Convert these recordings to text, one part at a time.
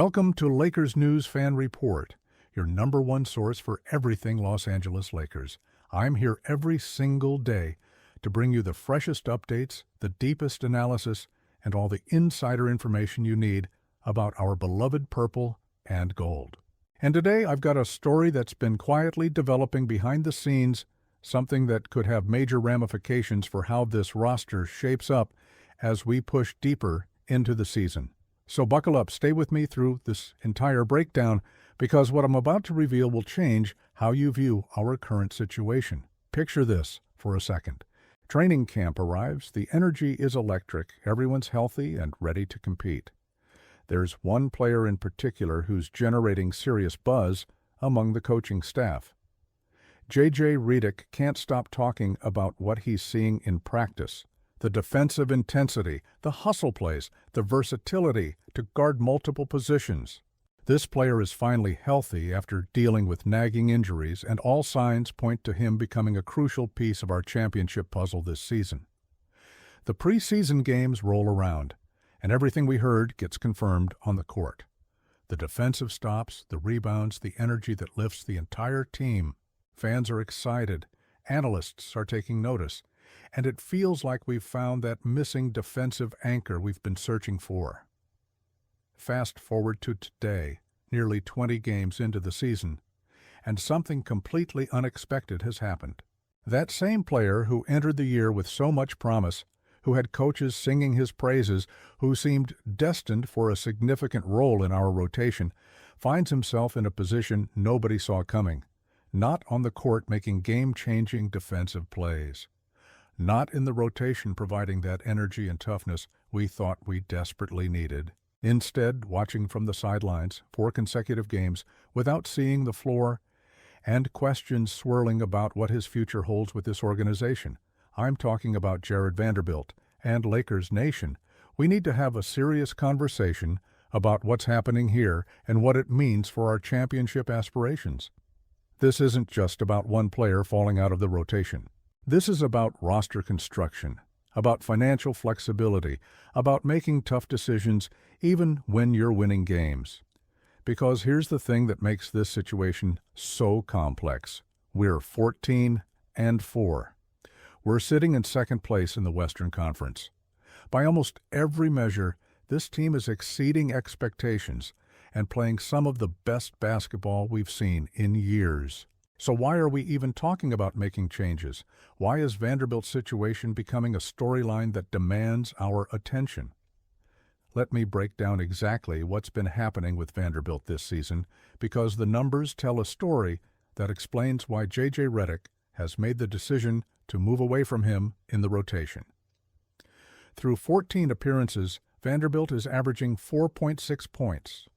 Welcome to Lakers News Fan Report, your number one source for everything Los Angeles Lakers. I'm here every single day to bring you the freshest updates, the deepest analysis, and all the insider information you need about our beloved purple and gold. And today I've got a story that's been quietly developing behind the scenes, something that could have major ramifications for how this roster shapes up as we push deeper into the season. So buckle up, stay with me through this entire breakdown, because what I'm about to reveal will change how you view our current situation. Picture this for a second. Training camp arrives, the energy is electric, everyone's healthy and ready to compete. There's one player in particular who's generating serious buzz among the coaching staff. J.J. Redick can't stop talking about what he's seeing in practice. The defensive intensity, the hustle plays, the versatility to guard multiple positions. This player is finally healthy after dealing with nagging injuries, and all signs point to him becoming a crucial piece of our championship puzzle this season. The preseason games roll around, and everything we heard gets confirmed on the court. The defensive stops, the rebounds, the energy that lifts the entire team. Fans are excited, analysts are taking notice, and it feels like we've found that missing defensive anchor we've been searching for. Fast forward to today, nearly 20 games into the season, and something completely unexpected has happened. That same player who entered the year with so much promise, who had coaches singing his praises, who seemed destined for a significant role in our rotation, finds himself in a position nobody saw coming, not on the court making game-changing defensive plays, not in the rotation providing that energy and toughness we thought we desperately needed. Instead, watching from the sidelines 4 consecutive games without seeing the floor, and questions swirling about what his future holds with this organization. I'm talking about Jared Vanderbilt and Lakers Nation. We need to have a serious conversation about what's happening here and what it means for our championship aspirations. This isn't just about one player falling out of the rotation. This is about roster construction, about financial flexibility, about making tough decisions even when you're winning games. Because here's the thing that makes this situation so complex. We're 14-4. We're sitting in second place in the Western Conference. By almost every measure, this team is exceeding expectations and playing some of the best basketball we've seen in years. So why are we even talking about making changes? Why is Vanderbilt's situation becoming a storyline that demands our attention? Let me break down exactly what's been happening with Vanderbilt this season, because the numbers tell a story that explains why J.J. Redick has made the decision to move away from him in the rotation. Through 14 appearances, Vanderbilt is averaging 4.6 points,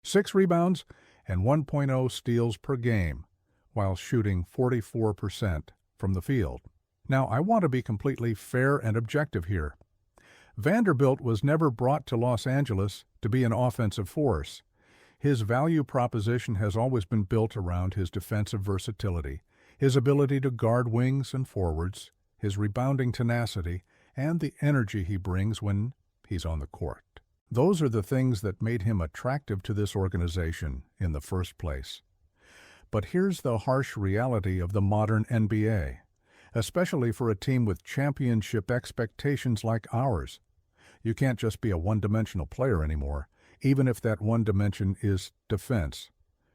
6 rebounds, and 1.0 steals per game, while shooting 44% from the field. Now, I want to be completely fair and objective here. Vanderbilt was never brought to Los Angeles to be an offensive force. His value proposition has always been built around his defensive versatility, his ability to guard wings and forwards, his rebounding tenacity, and the energy he brings when he's on the court. Those are the things that made him attractive to this organization in the first place. But here's the harsh reality of the modern NBA, especially for a team with championship expectations like ours. You can't just be a one-dimensional player anymore, even if that one dimension is defense.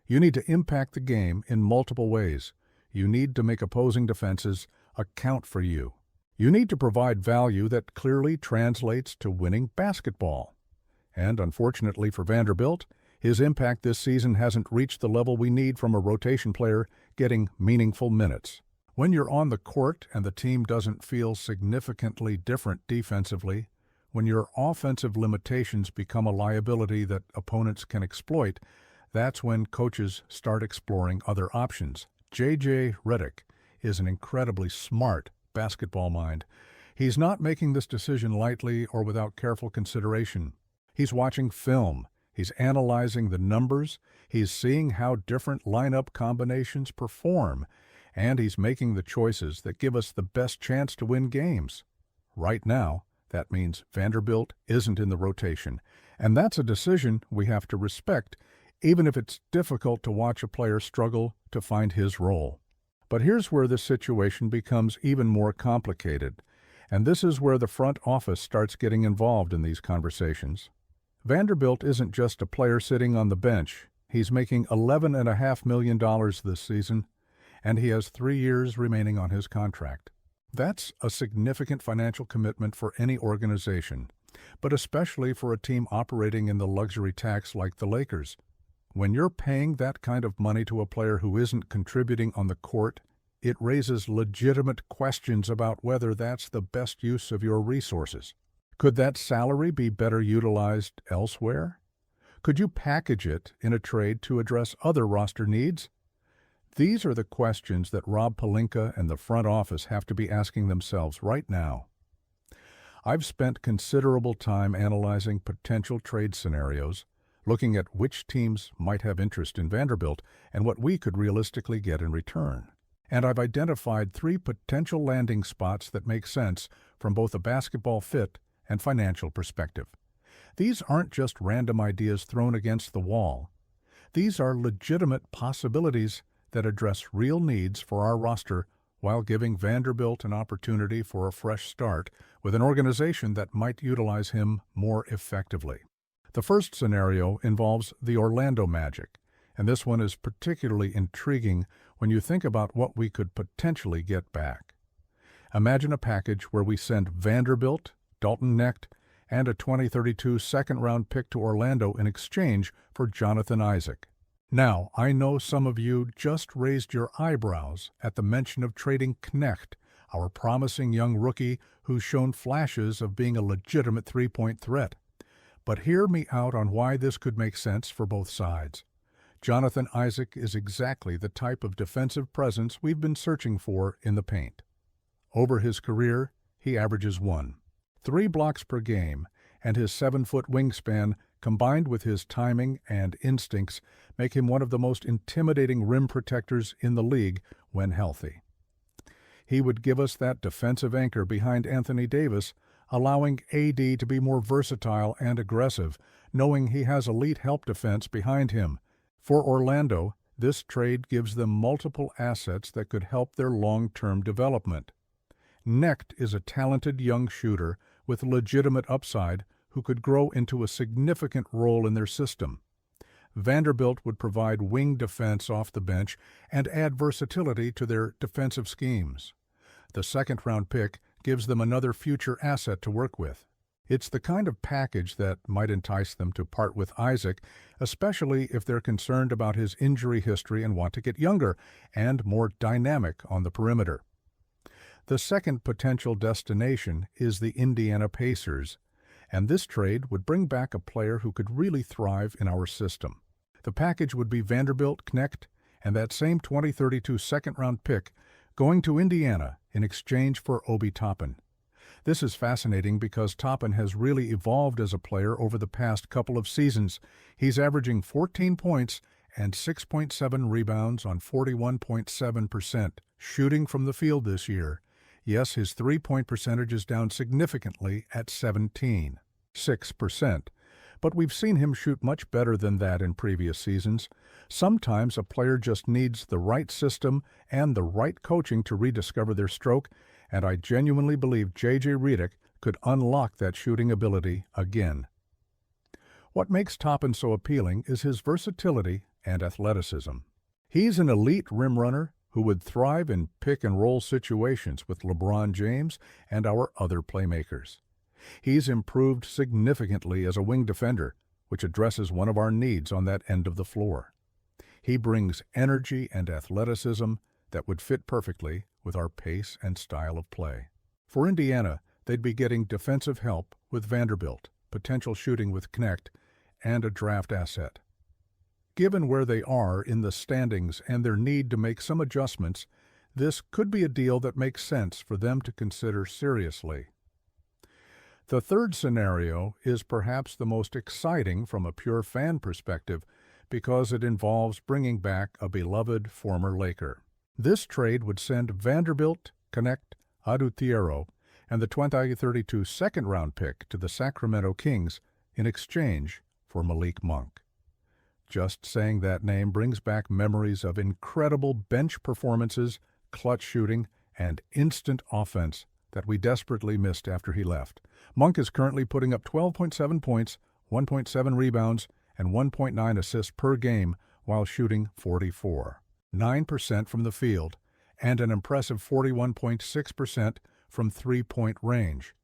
You need to impact the game in multiple ways. You need to make opposing defenses account for you. You need to provide value that clearly translates to winning basketball. And unfortunately for Vanderbilt, his impact this season hasn't reached the level we need from a rotation player getting meaningful minutes. When you're on the court and the team doesn't feel significantly different defensively, when your offensive limitations become a liability that opponents can exploit, that's when coaches start exploring other options. J.J. Redick is an incredibly smart basketball mind. He's not making this decision lightly or without careful consideration. He's watching film. He's analyzing the numbers. He's seeing how different lineup combinations perform. And he's making the choices that give us the best chance to win games. Right now, That means Vanderbilt isn't in the rotation, and that's a decision we have to respect, even if it's difficult to watch a player struggle to find his role. But here's where the situation becomes even more complicated, and this is where the front office starts getting involved in these conversations. Vanderbilt isn't just a player sitting on the bench. He's making $11.5 million this season, and he has 3 years remaining on his contract. That's a significant financial commitment for any organization, but especially for a team operating in the luxury tax like the Lakers. When you're paying that kind of money to a player who isn't contributing on the court, it raises legitimate questions about whether that's the best use of your resources. Could that salary be better utilized elsewhere? Could you package it in a trade to address other roster needs? These are the questions that Rob Pelinka and the front office have to be asking themselves right now. I've spent considerable time analyzing potential trade scenarios, looking at which teams might have interest in Vanderbilt and what we could realistically get in return. And I've identified 3 potential landing spots that make sense from both a basketball fit and financial perspective. These aren't just random ideas thrown against the wall. These are legitimate possibilities that address real needs for our roster while giving Vanderbilt an opportunity for a fresh start with an organization that might utilize him more effectively. The first scenario involves the Orlando Magic, and this one is particularly intriguing when you think about what we could potentially get back. Imagine a package where we send Vanderbilt, Dalton Knecht, and a 2032 second-round pick to Orlando in exchange for Jonathan Isaac. Now, I know some of you just raised your eyebrows at the mention of trading Knecht, our promising young rookie who's shown flashes of being a legitimate three-point threat. But hear me out on why this could make sense for both sides. Jonathan Isaac is exactly the type of defensive presence we've been searching for in the paint. Over his career, he averages 3 blocks per game, and his 7-foot wingspan, combined with his timing and instincts, make him one of the most intimidating rim protectors in the league when healthy. He would give us that defensive anchor behind Anthony Davis, allowing AD to be more versatile and aggressive, knowing he has elite help defense behind him. For Orlando, this trade gives them multiple assets that could help their long-term development. Knecht is a talented young shooter with legitimate upside who could grow into a significant role in their system. Vanderbilt would provide wing defense off the bench and add versatility to their defensive schemes. The second-round pick gives them another future asset to work with. It's the kind of package that might entice them to part with Isaac, especially if they're concerned about his injury history and want to get younger and more dynamic on the perimeter. The second potential destination is the Indiana Pacers, and this trade would bring back a player who could really thrive in our system. The package would be Vanderbilt, Knecht, and that same 2032 second-round pick going to Indiana in exchange for Obi Toppin. This is fascinating because Toppin has really evolved as a player over the past couple of seasons. He's averaging 14 points and 6.7 rebounds on 41.7% shooting from the field this year. Yes, his three-point percentage is down significantly at 17.6%, but we've seen him shoot much better than that in previous seasons. Sometimes a player just needs the right system and the right coaching to rediscover their stroke, and I genuinely believe J.J. Redick could unlock that shooting ability again. What makes Toppin so appealing is his versatility and athleticism. He's an elite rim runner who would thrive in pick-and-roll situations with LeBron James and our other playmakers. He's improved significantly as a wing defender, which addresses one of our needs on that end of the floor. He brings energy and athleticism that would fit perfectly with our pace and style of play. For Indiana, they'd be getting defensive help with Vanderbilt, potential shooting with Knecht, and a draft asset. Given where they are in the standings and their need to make some adjustments, this could be a deal that makes sense for them to consider seriously. The third scenario is perhaps the most exciting from a pure fan perspective because it involves bringing back a beloved former Laker. This trade would send Vanderbilt, Knecht, Aduthiero, and the 2032 second-round pick to the Sacramento Kings in exchange for Malik Monk. Just saying that name brings back memories of incredible bench performances, clutch shooting, and instant offense that we desperately missed after he left. Monk is currently putting up 12.7 points, 1.7 rebounds, and 1.9 assists per game while shooting 9% from the field, and an impressive 41.6% from three-point range.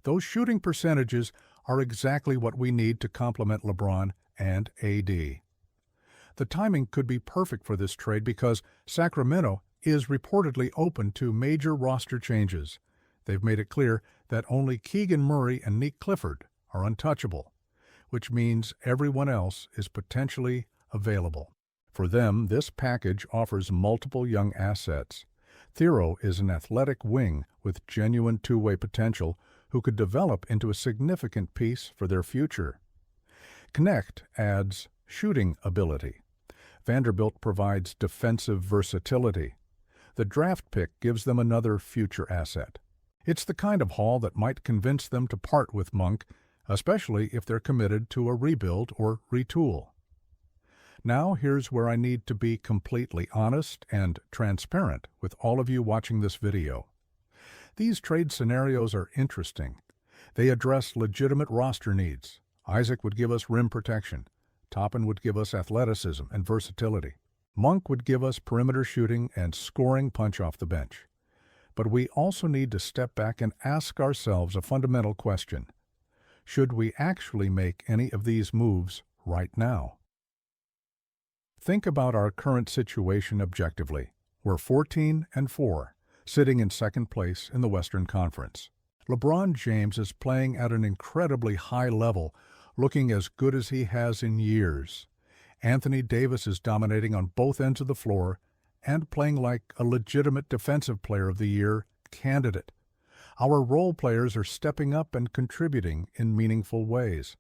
Those shooting percentages are exactly what we need to complement LeBron and AD. The timing could be perfect for this trade because Sacramento is reportedly open to major roster changes. They've made it clear that only Keegan Murray and Nick Clifford are untouchable, which means everyone else is potentially available. For them, this package offers multiple young assets. Thero is an athletic wing with genuine two-way potential who could develop into a significant piece for their future. Connect adds shooting ability. Vanderbilt provides defensive versatility. The draft pick gives them another future asset. It's the kind of haul that might convince them to part with Monk, especially if they're committed to a rebuild or retool. Now here's where I need to be completely honest and transparent with all of you watching this video. These trade scenarios are interesting. They address legitimate roster needs. Isaac would give us rim protection. Toppin would give us athleticism and versatility. Monk would give us perimeter shooting and scoring punch off the bench. But we also need to step back and ask ourselves a fundamental question. Should we actually make any of these moves right now? Think about our current situation objectively. We're 14-4, sitting in second place in the Western Conference. LeBron James is playing at an incredibly high level, looking as good as he has in years. Anthony Davis is dominating on both ends of the floor and playing like a legitimate Defensive Player of the Year candidate. Our role players are stepping up and contributing in meaningful ways.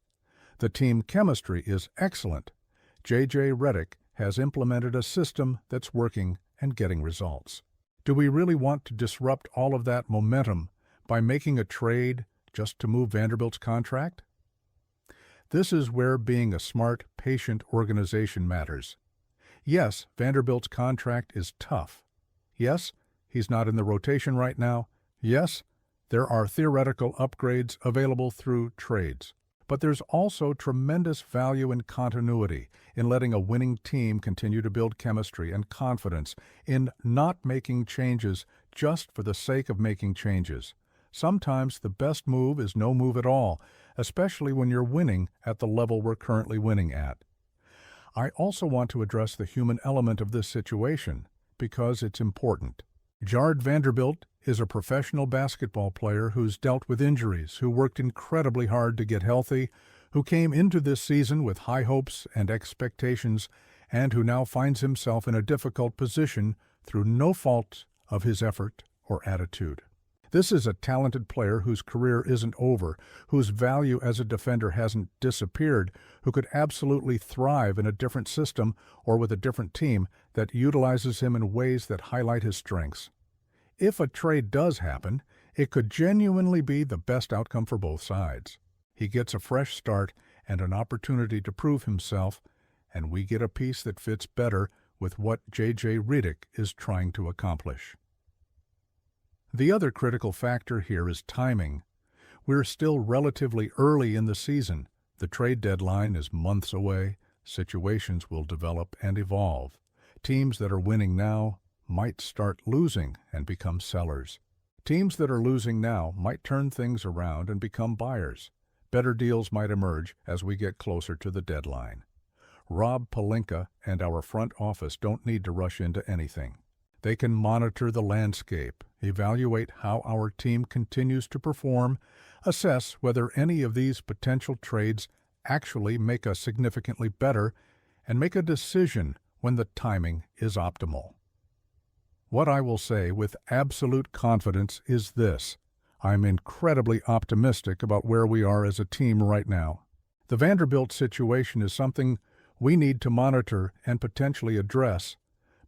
The team chemistry is excellent. J.J. Redick has implemented a system that's working and getting results. Do we really want to disrupt all of that momentum by making a trade just to move Vanderbilt's contract? This is where being a smart, patient organization matters. Yes, Vanderbilt's contract is tough. Yes, he's not in the rotation right now. Yes, there are theoretical upgrades available through trades. But there's also tremendous value in continuity, in letting a winning team continue to build chemistry and confidence, in not making changes just for the sake of making changes. Sometimes the best move is no move at all, especially when you're winning at the level we're currently winning at. I also want to address the human element of this situation, because it's important. Jared Vanderbilt is a professional basketball player who's dealt with injuries, who worked incredibly hard to get healthy, who came into this season with high hopes and expectations, and who now finds himself in a difficult position through no fault of his effort or attitude. This is a talented player whose career isn't over, whose value as a defender hasn't disappeared, who could absolutely thrive in a different system or with a different team that utilizes him in ways that highlight his strengths. If a trade does happen, it could genuinely be the best outcome for both sides. He gets a fresh start and an opportunity to prove himself, and we get a piece that fits better with what J.J. Redick is trying to accomplish. The other critical factor here is timing. We're still relatively early in the season. The trade deadline is months away. Situations will develop and evolve. Teams that are winning now might start losing and become sellers. Teams that are losing now might turn things around and become buyers. Better deals might emerge as we get closer to the deadline. Rob Pelinka and our front office don't need to rush into anything. They can monitor the landscape, evaluate how our team continues to perform, assess whether any of these potential trades actually make us significantly better, and make a decision when the timing is optimal. What I will say with absolute confidence is this: I'm incredibly optimistic about where we are as a team right now. The Vanderbilt situation is something we need to monitor and potentially address,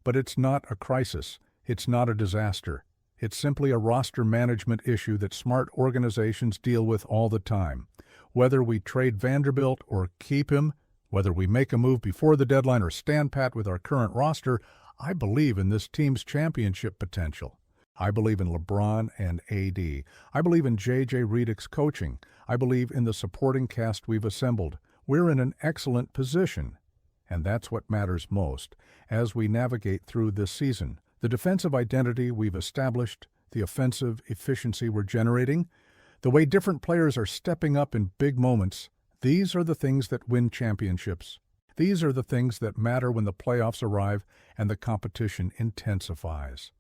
but it's not a crisis, it's not a disaster, It's simply a roster management issue that smart organizations deal with all the time. Whether we trade Vanderbilt or keep him, whether we make a move before the deadline or stand pat with our current roster, I believe in this team's championship potential. I believe in LeBron and AD. I believe in J.J. Redick's coaching. I believe in the supporting cast we've assembled. We're in an excellent position, and that's what matters most as we navigate through this season. The defensive identity we've established, the offensive efficiency we're generating, the way different players are stepping up in big moments, these are the things that win championships. These are the things that matter when the playoffs arrive and the competition intensifies.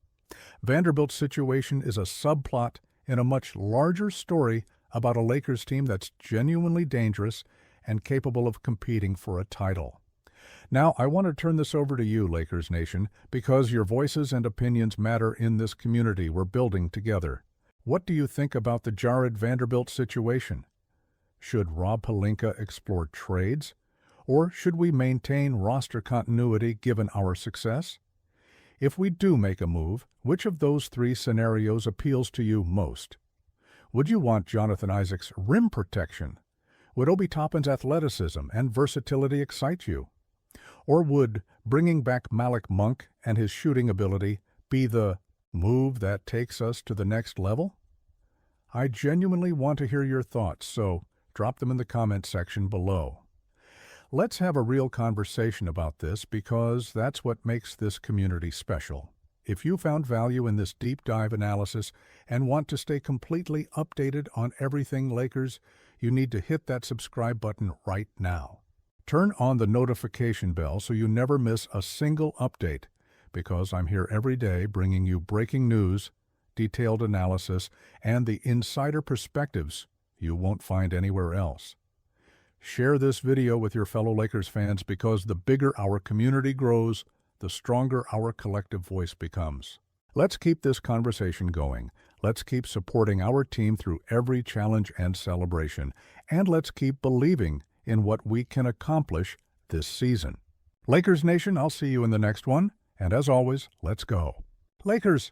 Vanderbilt's situation is a subplot in a much larger story about a Lakers team that's genuinely dangerous and capable of competing for a title. Now, I want to turn this over to you, Lakers Nation, because your voices and opinions matter in this community we're building together. What do you think about the Jared Vanderbilt situation? Should Rob Pelinka explore trades? Or should we maintain roster continuity given our success? If we do make a move, which of those three scenarios appeals to you most? Would you want Jonathan Isaac's rim protection? Would Obi Toppin's athleticism and versatility excite you? Or would bringing back Malik Monk and his shooting ability be the move that takes us to the next level? I genuinely want to hear your thoughts, so drop them in the comment section below. Let's have a real conversation about this because that's what makes this community special. If you found value in this deep dive analysis and want to stay completely updated on everything Lakers, you need to hit that subscribe button right now. Turn on the notification bell so you never miss a single update, because I'm here every day bringing you breaking news, detailed analysis, and the insider perspectives you won't find anywhere else. Share this video with your fellow Lakers fans because the bigger our community grows, the stronger our collective voice becomes. Let's keep this conversation going. Let's keep supporting our team through every challenge and celebration. And let's keep believing in what we can accomplish this season. Lakers Nation, I'll see you in the next one. And as always, let's go. Lakers!